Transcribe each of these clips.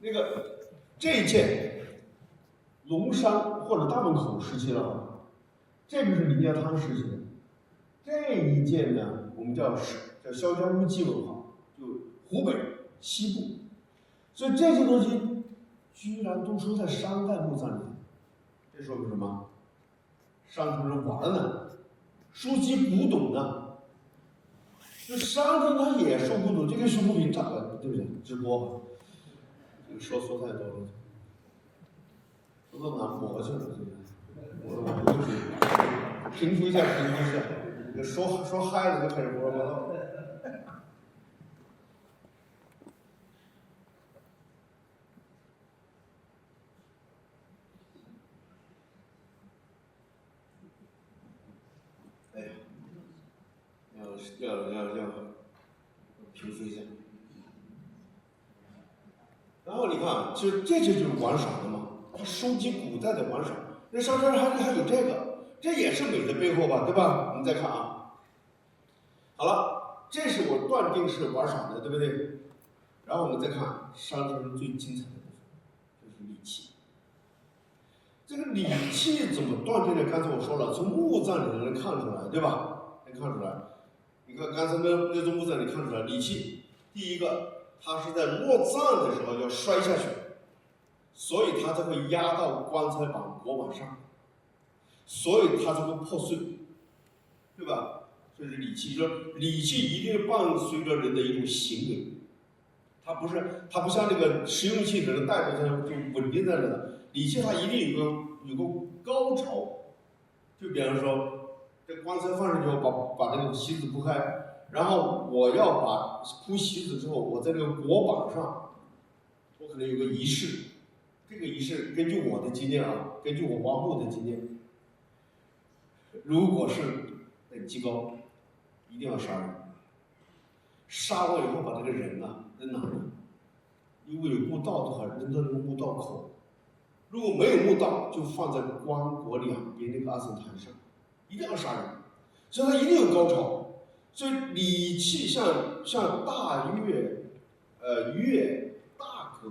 那个这一件龙山或者大门口时期了，这个是临江汤时期的。这一件呢，我们叫萧江乌鸡文化，就湖北西部。所以这些东西居然都收在商代墓葬里，这说明什么？商朝人玩呢，收集古董呢。就商朝他也收古董，这个是不平常的，对不对？直播，这个说太多了，说到哪抹去了？我就是平复一下，说嗨了就开始胡说八道。哎呀，要平复一下。然后你看啊，其实这就是玩耍的嘛，他收集古代的玩耍。那商朝还有这个，这也是美的背后吧，对吧？我们再看啊，好了，这是我断定是玩耍的，对不对？然后我们再看商朝人最精彩的部分，就是礼器。这个礼器怎么断定的？刚才我说了，从墓葬里能看出来，对吧？能看出来。你看刚才那座墓葬里看出来，礼器第一个。它是在落葬的时候要摔下去，所以它才会压到棺材板、椁板上，所以它才会破碎，对吧？这是礼器，就是礼器一定伴随着人的一种行为，它不像那个实用器只能带着它就稳定在那的，礼器它一定有个高潮，就比方说这棺材放上去后，把这个席子铺开。然后我要把铺席子之后，我在这个椁板上，我可能有个仪式。这个仪式根据我的经验啊，根据我挖墓的经验，如果是等级高，一定要杀人。杀完以后把这个人啊扔哪呢？如果有墓道的话，扔到那个墓道口；如果没有墓道，就放在棺椁两边那个阿森台上，一定要杀人。所以它一定有高潮。所以礼器像大乐、乐、大葛、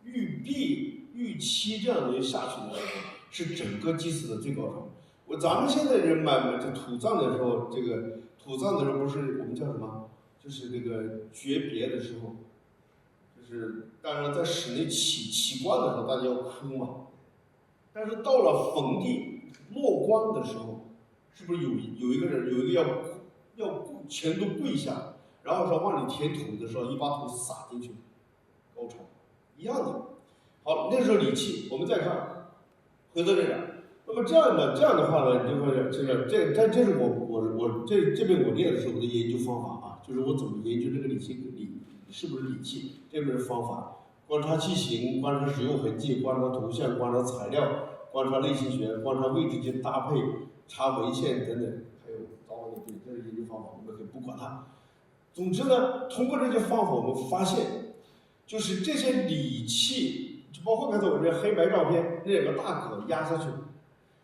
玉璧、玉器这样的下去的时候，是整个祭祀的最高潮。咱们现在人买这土葬的时候，这个土葬的时候不是我们叫什么？就是那个诀别的时候，就是当然在室内起棺的时候，大家要哭嘛。但是到了坟地落棺的时候，是不是有一个人有一个要全都跪下，然后说往里填土的时候，一把土撒进去，高潮一样的。好，那时候礼器，我们再看，回到这点。那么这样的话呢，你就会这是我这边我列的是我的研究方法啊，就是我怎么研究这个礼器是不是礼器，这边是方法。观察器型，观察使用痕迹，观察图像，观察材料，观察类型学，观察位置间搭配，查文献等等，还有早晚的对，这是研究方法，我们可以不管它。总之呢，通过这些方法，我们发现，就是这些礼器，就包括刚才我这黑白照片，那两个大葛压下去，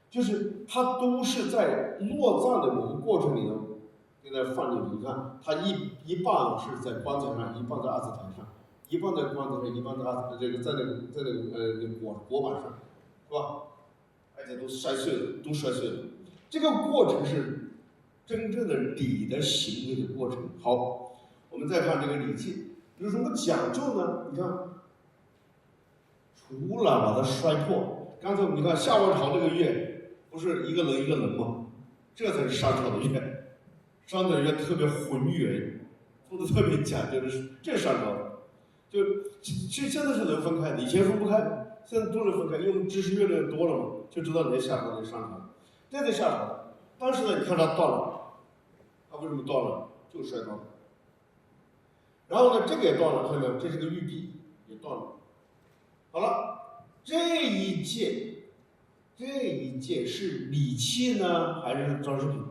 就是它都是在落葬的某个过程里头，给它放进去。你看，它一半是在棺材上，一半在阿字台上。一半在棺材上，一半在这个在那个椁板上，是吧？而且都摔碎了。这个过程是真正的礼的行为的过程。好，我们再看这个礼器有什么讲究呢？你看，除了把它摔破，刚才你看夏王朝这个乐不是一个人吗？这才是商朝的乐，商朝的乐特别浑圆，做的特别讲究的是，这是商朝的。就现在是能分开的，以前分不开，现在都能分开，因为知识越来越多了嘛，就知道哪夏朝哪商朝。这在夏朝，当时呢，你看它断了，它为什么断了？就摔断了。然后呢，这个也断了，看到没有？这是个玉璧，也断了。好了，这一件是礼器呢，还是装饰品？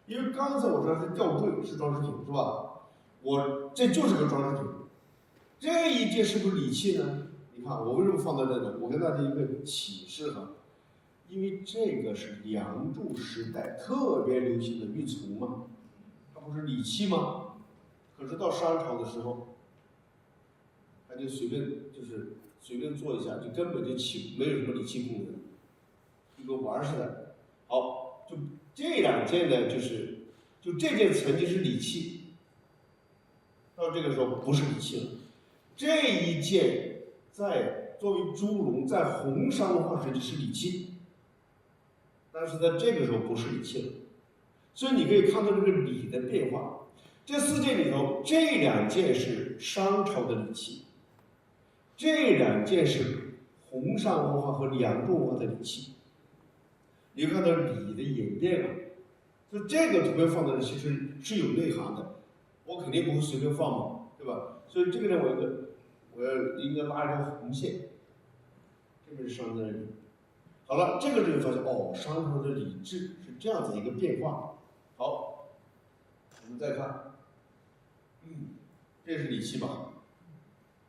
因为刚才我说是吊坠，是装饰品，是吧？这就是个装饰品。这一件是不是礼器呢？你看我为什么放在这呢？我跟大家一个启示哈，因为这个是梁祝时代特别流行的玉琮嘛，它不是礼器吗？可是到商朝的时候，还就随便做一下，就根本就没有什么理气功能，就跟玩似的。好，就这两件呢，就这件曾经是理气，到这个时候不是理气了。这一件作为猪笼，在红山文化时期是理气，但是在这个时候不是理气了。所以你可以看到这个礼的变化。这4件里头，这2件是商朝的礼器，这2件是红山文化和两宋文化的礼器。你就看到礼的演变了，就这个图片放在这其实是有内涵的，我肯定不会随便放嘛，对吧？所以这个呢，我要应该拉一条红线，这边是商朝的礼。好了，这个就发现哦，商朝的礼制是这样子一个变化。好，我们再看，这是礼器吧？